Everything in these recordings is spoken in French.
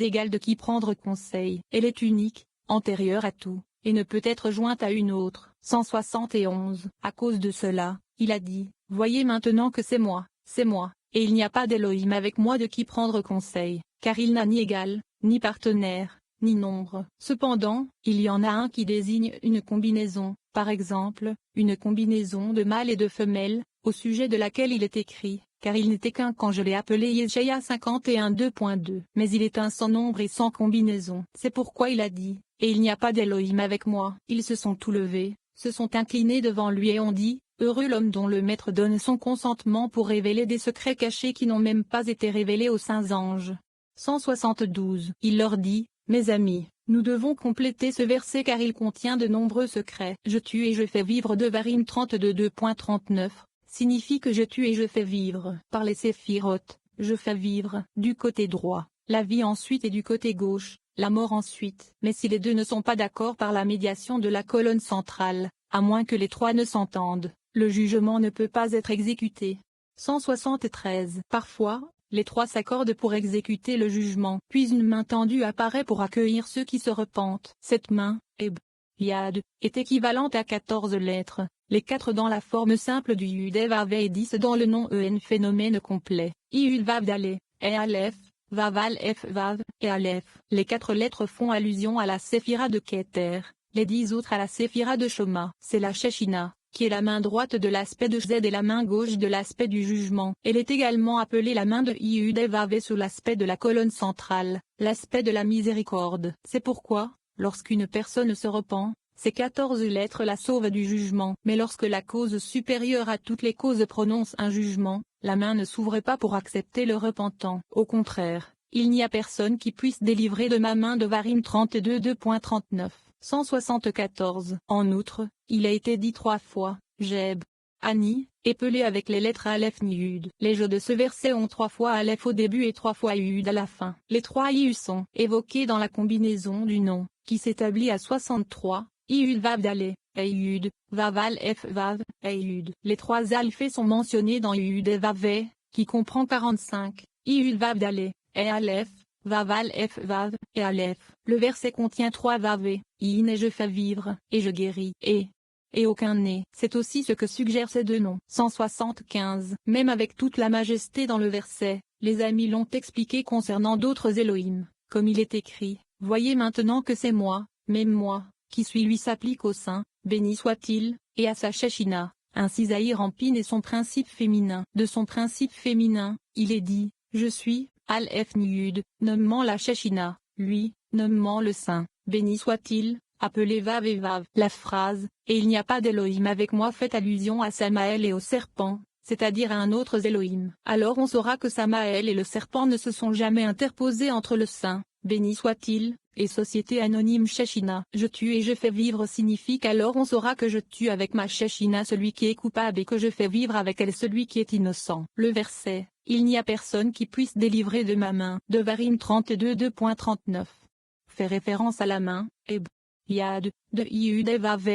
d'égal de qui prendre conseil. Elle est unique, antérieure à tout, et ne peut être jointe à une autre. 171. À cause de cela, il a dit, voyez maintenant que c'est moi, et il n'y a pas d'Élohim avec moi de qui prendre conseil, car il n'a ni égal, ni partenaire, ni nombre. Cependant, il y en a un qui désigne une combinaison, par exemple, une combinaison de mâle et de femelle, au sujet de laquelle il est écrit, car il n'était qu'un quand je l'ai appelé Yeshaïa 51 2.2. Mais il est un sans nombre et sans combinaison. C'est pourquoi il a dit, et il n'y a pas d'Élohim avec moi. Ils se sont tout levés, se sont inclinés devant lui et ont dit, heureux l'homme dont le Maître donne son consentement pour révéler des secrets cachés qui n'ont même pas été révélés aux saints anges. 172. Il leur dit, mes amis, nous devons compléter ce verset car il contient de nombreux secrets. Je tue et je fais vivre Devarim 32 2.39, signifie que je tue et je fais vivre. Par les séphirotes, je fais vivre, du côté droit, la vie ensuite et du côté gauche, la mort ensuite. Mais si les deux ne sont pas d'accord par la médiation de la colonne centrale, à moins que les trois ne s'entendent, le jugement ne peut pas être exécuté. 173. Parfois, les trois s'accordent pour exécuter le jugement, puis une main tendue apparaît pour accueillir ceux qui se repentent. Cette main, Yad, est équivalente à 14 lettres, les 4 dans la forme simple du Yud Vav et 10 dans le nom phénomène complet. Yud Vav Dalé, et Aleph, Vav Aleph Vav, et Aleph. Les 4 lettres font allusion à la séphira de Keter, les 10 autres à la séphira de Shoma. C'est la Shechina, qui est la main droite de l'aspect de Zed et la main gauche de l'aspect du jugement. Elle est également appelée la main de Yud Vav sous l'aspect de la colonne centrale, l'aspect de la miséricorde. C'est pourquoi, lorsqu'une personne se repent, ces 14 lettres la sauvent du jugement. Mais lorsque la cause supérieure à toutes les causes prononce un jugement, la main ne s'ouvre pas pour accepter le repentant. Au contraire, il n'y a personne qui puisse délivrer de ma main Devarim 32 2.39. 174. En outre, il a été dit 3 fois, Jeb, Ani, épelé avec les lettres Aleph Yud. Les jeux de ce verset ont 3 fois Aleph au début et 3 fois Yud à la fin. Les 3 Yud sont évoqués dans la combinaison du nom, qui s'établit à 63, Yud Vav Dalé, et Yud, Vav Aleph Vav, et Yud. Les 3 alphés sont mentionnés dans Yud et Vav, qui comprend 45, Yud Vav Dalé, et Aleph, Vav Aleph Vav, et Aleph. Le verset contient 3 Vav, In et je fais vivre, et je guéris, et aucun né. C'est aussi ce que suggèrent ces 2 noms. 175. Même avec toute la majesté dans le verset, les amis l'ont expliqué concernant d'autres Elohim, comme il est écrit, voyez maintenant que c'est moi, même moi, qui suis lui s'applique au sein, béni soit-il, et à sa Shechina. Ainsi Zahir Ampin et son principe féminin. De son principe féminin, il est dit, je suis, Aleph Yud, nommant la Shechina, lui, nommant le saint, béni soit-il, appelé Vav et Vav. La phrase, et il n'y a pas d'Élohim avec moi fait allusion à Samaël et au serpent, c'est-à-dire à un autre Élohim. Alors on saura que Samaël et le serpent ne se sont jamais interposés entre le saint, béni soit-il, et société anonyme Shechina. Je tue et je fais vivre signifie qu'alors on saura que je tue avec ma Shechina celui qui est coupable et que je fais vivre avec elle celui qui est innocent. Le verset, il n'y a personne qui puisse délivrer de ma main. Devarim 32 2.39. Fait référence à la main, Yad, de Yud et Vav,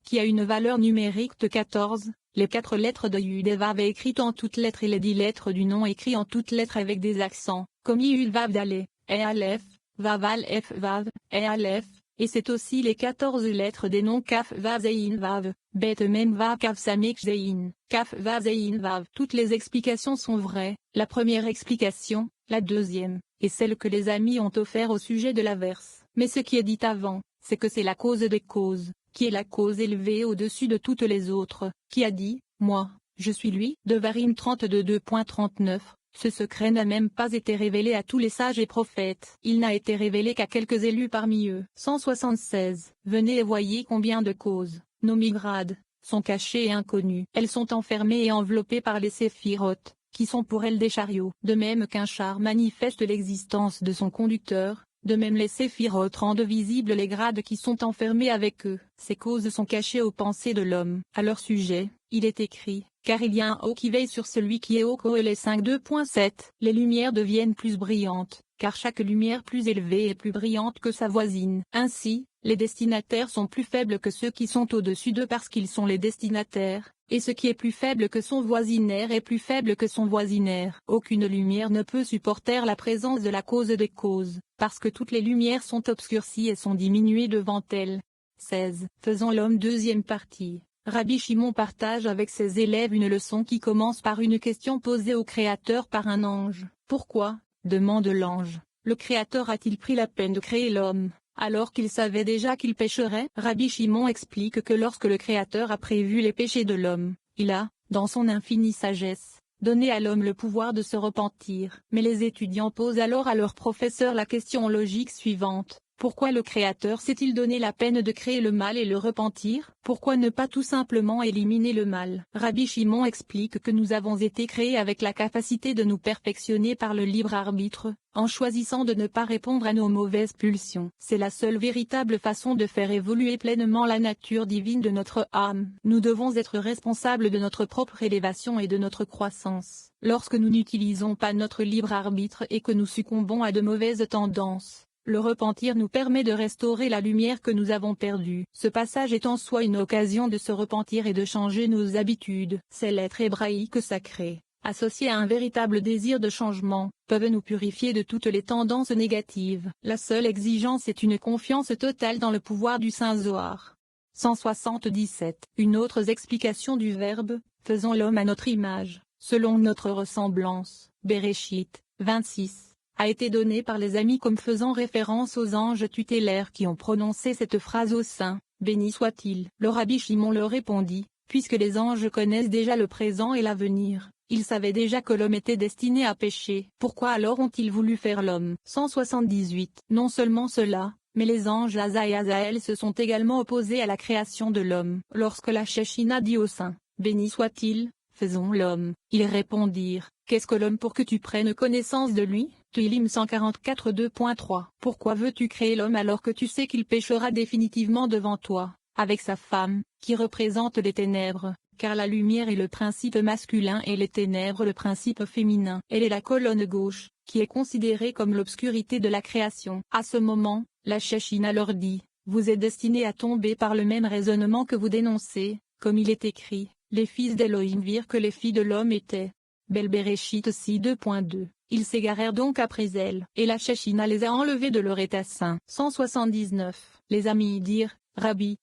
qui a une valeur numérique de 14, les 4 lettres de Yud et Vav écrites en toutes lettres et les 10 lettres du nom écrits en toutes lettres avec des accents, comme Yud Vav Dalé, et Aleph, Vav Aleph Vav, et Aleph, et c'est aussi les 14 lettres des noms Kaf Vav Zein Vav, Bet Mem Vav Kaf Samek Zein, Kaf Vav Zein Vav. Toutes les explications sont vraies, la première explication, la deuxième, et celle que les amis ont offert au sujet de la verse. Mais ce qui est dit avant, c'est que c'est la cause des causes, qui est la cause élevée au-dessus de toutes les autres, qui a dit, moi, je suis lui. Devarim 32 2.39. Ce secret n'a même pas été révélé à tous les sages et prophètes. Il n'a été révélé qu'à quelques élus parmi eux. 176. Venez et voyez combien de causes, nomigrades, sont cachées et inconnues. Elles sont enfermées et enveloppées par les séphirotes, qui sont pour elles des chariots. De même qu'un char manifeste l'existence de son conducteur, de même les séphirotes rendent visibles les grades qui sont enfermés avec eux. Ces causes sont cachées aux pensées de l'homme. À leur sujet, il est écrit, car il y a un haut qui veille sur celui qui est haut. Kohélet 5 2.7. Les lumières deviennent plus brillantes, car chaque lumière plus élevée est plus brillante que sa voisine. Ainsi, les destinataires sont plus faibles que ceux qui sont au-dessus d'eux parce qu'ils sont les destinataires, et ce qui est plus faible que son voisinaire est plus faible que son voisinaire. Aucune lumière ne peut supporter la présence de la cause des causes, parce que toutes les lumières sont obscurcies et sont diminuées devant elles. 16. Faisons l'homme. Deuxième partie. Rabbi Shimon partage avec ses élèves une leçon qui commence par une question posée au Créateur par un ange. Pourquoi, demande l'ange, le Créateur a-t-il pris la peine de créer l'homme, alors qu'il savait déjà qu'il pécherait? Rabbi Shimon explique que lorsque le Créateur a prévu les péchés de l'homme, il a, dans son infinie sagesse, donné à l'homme le pouvoir de se repentir. Mais les étudiants posent alors à leur professeur la question logique suivante. Pourquoi le Créateur s'est-il donné la peine de créer le mal et le repentir? Pourquoi ne pas tout simplement éliminer le mal? Rabbi Shimon explique que nous avons été créés avec la capacité de nous perfectionner par le libre arbitre, en choisissant de ne pas répondre à nos mauvaises pulsions. C'est la seule véritable façon de faire évoluer pleinement la nature divine de notre âme. Nous devons être responsables de notre propre élévation et de notre croissance. Lorsque nous n'utilisons pas notre libre arbitre et que nous succombons à de mauvaises tendances, le repentir nous permet de restaurer la lumière que nous avons perdue. Ce passage est en soi une occasion de se repentir et de changer nos habitudes. Ces lettres hébraïques sacrées, associées à un véritable désir de changement, peuvent nous purifier de toutes les tendances négatives. La seule exigence est une confiance totale dans le pouvoir du Saint Zohar. 177. Une autre explication du verbe, faisons l'homme à notre image, selon notre ressemblance, Bereshit, 26. A été donné par les amis comme faisant référence aux anges tutélaires qui ont prononcé cette phrase au sein, béni soit-il. Le Rabbi Shimon leur répondit, puisque les anges connaissent déjà le présent et l'avenir, ils savaient déjà que l'homme était destiné à pécher. Pourquoi alors ont-ils voulu faire l'homme? 178. Non seulement cela, mais les anges Asa et Azaël se sont également opposés à la création de l'homme. Lorsque la Shechina dit au saint, béni soit-il, faisons l'homme, ils répondirent, qu'est-ce que l'homme pour que tu prennes connaissance de lui? Tehillim 144 2.3. Pourquoi veux-tu créer l'homme alors que tu sais qu'il péchera définitivement devant toi, avec sa femme, qui représente les ténèbres, car la lumière est le principe masculin et les ténèbres le principe féminin. Elle est la colonne gauche, qui est considérée comme l'obscurité de la création. À ce moment, la Shechina leur dit, vous êtes destinés à tomber par le même raisonnement que vous dénoncez, comme il est écrit, les fils d'Elohim virent que les filles de l'homme étaient belles. Bereshit 6 2.2. Ils s'égarèrent donc après elles, et la Shechina les a enlevés de leur état saint. 179. Les amis dirent, Rabbi,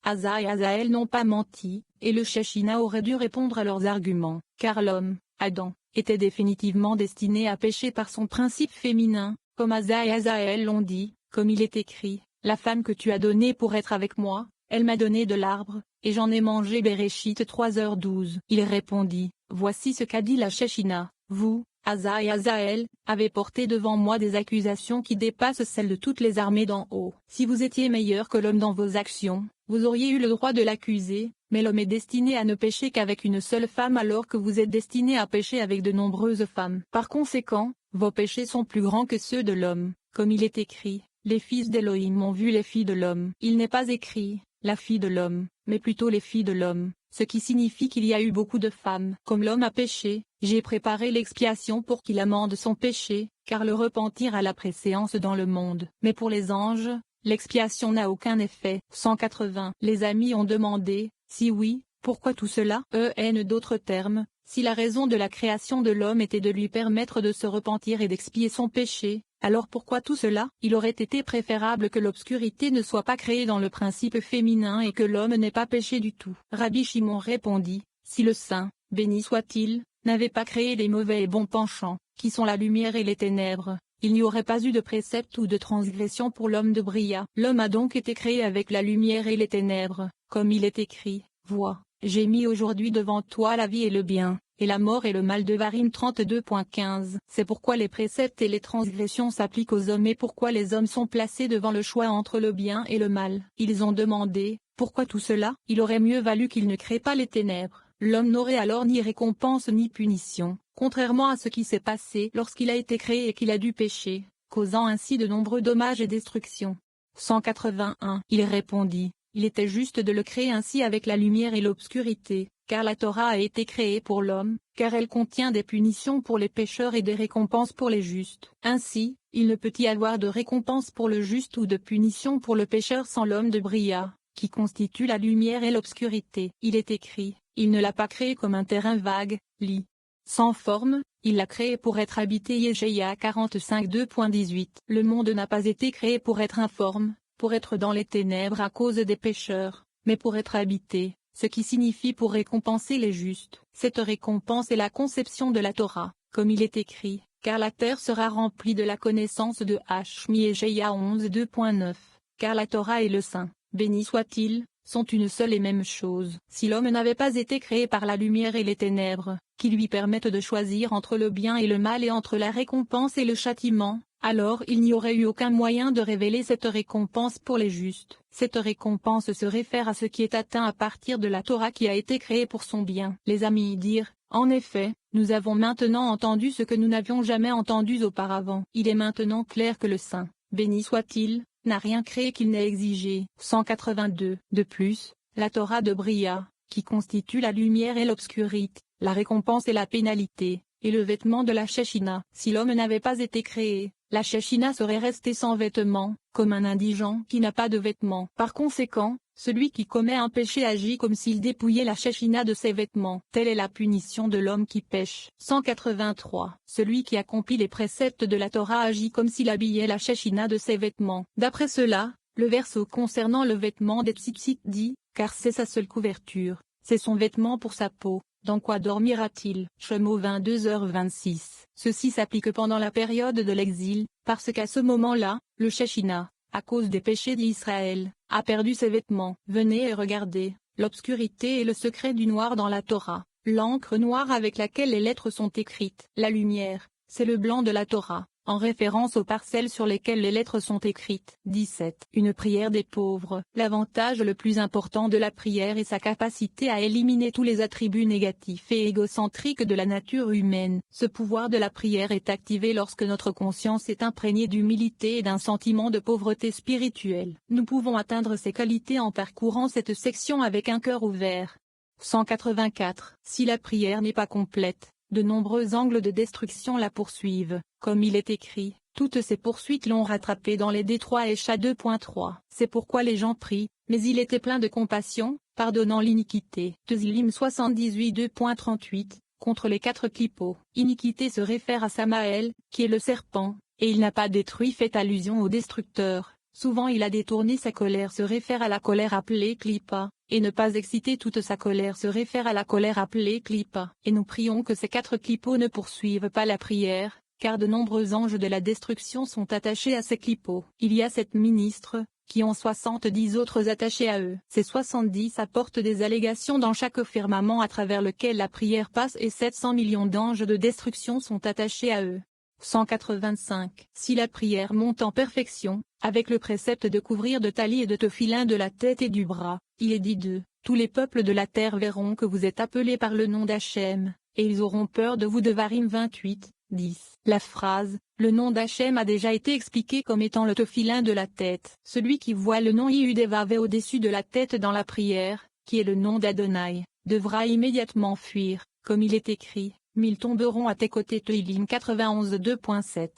Asa et Azaël n'ont pas menti, et le Shechina aurait dû répondre à leurs arguments, car l'homme, Adam, était définitivement destiné à pécher par son principe féminin, comme Asa et Azaël l'ont dit, comme il est écrit, la femme que tu as donnée pour être avec moi, elle m'a donné de l'arbre, et j'en ai mangé. Bereshit 3h12. Il répondit, voici ce qu'a dit la Shechina, vous, Asa et Azaël, avez porté devant moi des accusations qui dépassent celles de toutes les armées d'en haut. Si vous étiez meilleur que l'homme dans vos actions, vous auriez eu le droit de l'accuser, mais l'homme est destiné à ne pécher qu'avec une seule femme alors que vous êtes destiné à pécher avec de nombreuses femmes. Par conséquent, vos péchés sont plus grands que ceux de l'homme, comme il est écrit, les fils d'Elohim ont vu les filles de l'homme. Il n'est pas écrit, la fille de l'homme, mais plutôt les filles de l'homme, ce qui signifie qu'il y a eu beaucoup de femmes. Comme l'homme a péché, j'ai préparé l'expiation pour qu'il amende son péché, car le repentir a la préséance dans le monde. Mais pour les anges, l'expiation n'a aucun effet. 180. Les amis ont demandé, si oui, pourquoi tout cela? D'autres termes, si la raison de la création de l'homme était de lui permettre de se repentir et d'expier son péché, alors pourquoi tout cela? Il aurait été préférable que l'obscurité ne soit pas créée dans le principe féminin et que l'homme n'ait pas péché du tout. Rabbi Shimon répondit, si le saint, béni soit-il, n'avait pas créé les mauvais et bons penchants, qui sont la lumière et les ténèbres, il n'y aurait pas eu de précepte ou de transgression pour l'homme de Bria. L'homme a donc été créé avec la lumière et les ténèbres, comme il est écrit, vois, j'ai mis aujourd'hui devant toi la vie et le bien, et la mort et le mal. Devarim 32.15. C'est pourquoi les préceptes et les transgressions s'appliquent aux hommes et pourquoi les hommes sont placés devant le choix entre le bien et le mal. Ils ont demandé, pourquoi tout cela? Il aurait mieux valu qu'ils ne créent pas les ténèbres. L'homme n'aurait alors ni récompense ni punition, contrairement à ce qui s'est passé lorsqu'il a été créé et qu'il a dû pécher, causant ainsi de nombreux dommages et destructions. 181. Il répondit, il était juste de le créer ainsi avec la lumière et l'obscurité, car la Torah a été créée pour l'homme, car elle contient des punitions pour les pécheurs et des récompenses pour les justes. Ainsi, il ne peut y avoir de récompense pour le juste ou de punition pour le pécheur sans l'homme de Bria, qui constitue la lumière et l'obscurité. Il est écrit, il ne l'a pas créé comme un terrain vague, lit. Sans forme, il l'a créé pour être habité. Yeshaïa 45 2.18. Le monde n'a pas été créé pour être informe, pour être dans les ténèbres à cause des pécheurs, mais pour être habité, ce qui signifie pour récompenser les justes. Cette récompense est la conception de la Torah, comme il est écrit, car la terre sera remplie de la connaissance de Hashmi. Yeshaïa 11 2.9. Car la Torah et le Saint, béni soit-il, sont une seule et même chose. Si l'homme n'avait pas été créé par la lumière et les ténèbres, qui lui permettent de choisir entre le bien et le mal et entre la récompense et le châtiment, alors il n'y aurait eu aucun moyen de révéler cette récompense pour les justes. Cette récompense se réfère à ce qui est atteint à partir de la Torah qui a été créée pour son bien. Les amis dirent, en effet, nous avons maintenant entendu ce que nous n'avions jamais entendu auparavant. Il est maintenant clair que le Saint, béni soit-il, n'a rien créé qu'il n'ait exigé. 182. De plus, la Torah de Bria, qui constitue la lumière et l'obscurité, la récompense et la pénalité, et le vêtement de la Shechina. Si l'homme n'avait pas été créé, la Shechina serait restée sans vêtements, comme un indigent qui n'a pas de vêtements. Par conséquent, celui qui commet un péché agit comme s'il dépouillait la Shechina de ses vêtements. Telle est la punition de l'homme qui pêche. 183. Celui qui accomplit les préceptes de la Torah agit comme s'il habillait la Shechina de ses vêtements. D'après cela, le verset concernant le vêtement des tzitzit dit, car c'est sa seule couverture, c'est son vêtement pour sa peau. Dans quoi dormira-t-il? Shemo 22h26. Ceci s'applique pendant la période de l'exil, parce qu'à ce moment-là, le Shechina, à cause des péchés d'Israël, a perdu ses vêtements. Venez et regardez, l'obscurité et le secret du noir dans la Torah, l'encre noire avec laquelle les lettres sont écrites. La lumière, c'est le blanc de la Torah, en référence aux parcelles sur lesquelles les lettres sont écrites. 17. Une prière des pauvres. L'avantage le plus important de la prière est sa capacité à éliminer tous les attributs négatifs et égocentriques de la nature humaine. Ce pouvoir de la prière est activé lorsque notre conscience est imprégnée d'humilité et d'un sentiment de pauvreté spirituelle. Nous pouvons atteindre ces qualités en parcourant cette section avec un cœur ouvert. 184. Si la prière n'est pas complète, de nombreux angles de destruction la poursuivent, comme il est écrit, toutes ces poursuites l'ont rattrapé dans les détroits Esha 2.3. C'est pourquoi les gens prient, mais il était plein de compassion, pardonnant l'iniquité. Tezillim 78 2.38, contre les 4 clipos. Iniquité se réfère à Samaël, qui est le serpent, et il n'a pas détruit fait allusion au destructeur. Souvent il a détourné sa colère se réfère à la colère appelée Klippa, et ne pas exciter toute sa colère se réfère à la colère appelée Klippa. Et nous prions que ces 4 clipos ne poursuivent pas la prière, car de nombreux anges de la destruction sont attachés à ces clipos. Il y a 7 ministres, qui ont 70 autres attachés à eux. Ces 70 apportent des allégations dans chaque firmament à travers lequel la prière passe et 700 millions d'anges de destruction sont attachés à eux. 185. Si la prière monte en perfection, avec le précepte de couvrir de talis et de tefilin de la tête et du bras, il est dit d'eux, tous les peuples de la terre verront que vous êtes appelés par le nom d'Hachem, et ils auront peur de vous. Devarim 28, 10. La phrase, le nom d'Hachem a déjà été expliqué comme étant le tefilin de la tête. Celui qui voit le nom Yehudévavé au-dessus de la tête dans la prière, qui est le nom d'Adonai, devra immédiatement fuir, comme il est écrit. 1000 tomberont à tes côtés. Teilim 91 2.7.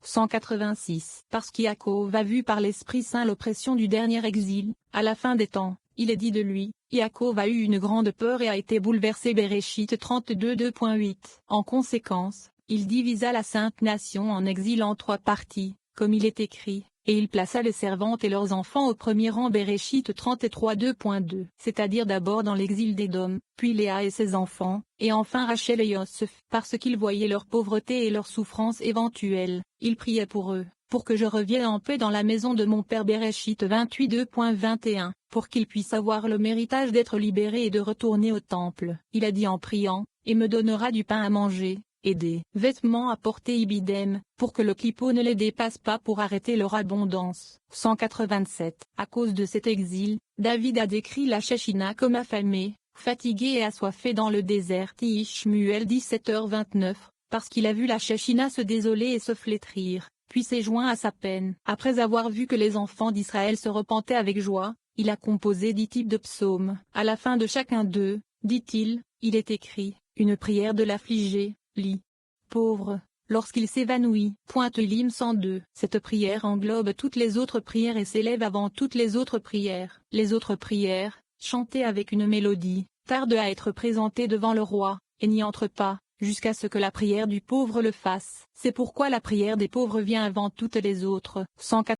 186. Parce qu'Yaakov a vu par l'Esprit Saint l'oppression du dernier exil, à la fin des temps, il est dit de lui, Yaakov a eu une grande peur et a été bouleversé. Bereshit 32 2.8. En conséquence, il divisa la sainte nation en exil en 3 parties, comme il est écrit, et il plaça les servantes et leurs enfants au premier rang. Bereshit 33 2.2. C'est-à-dire d'abord dans l'exil d'Édom, puis Léa et ses enfants, et enfin Rachel et Yosef. Parce qu'ils voyaient leur pauvreté et leur souffrance éventuelle, il priait pour eux, pour que je revienne en paix dans la maison de mon père. Bereshit 28 2.21. Pour qu'ils puissent avoir le méritage d'être libérés et de retourner au temple. Il a dit en priant, et me donnera du pain à manger, et des vêtements à porter ibidem, pour que le clipo ne les dépasse pas pour arrêter leur abondance. 187. À cause de cet exil, David a décrit la Shechina comme affamée, fatiguée et assoiffée dans le désert. Shmuel 17h29, parce qu'il a vu la Shechina se désoler et se flétrir, puis s'est joint à sa peine. Après avoir vu que les enfants d'Israël se repentaient avec joie, il a composé 10 types de psaumes. À la fin de chacun d'eux, dit-il, il est écrit, une prière de l'affligé, lit. Pauvre, lorsqu'il s'évanouit. L'hymne 102. Cette prière englobe toutes les autres prières et s'élève avant toutes les autres prières. Les autres prières, chantées avec une mélodie, tardent à être présentées devant le roi, et n'y entrent pas, jusqu'à ce que la prière du pauvre le fasse. C'est pourquoi la prière des pauvres vient avant toutes les autres. 104.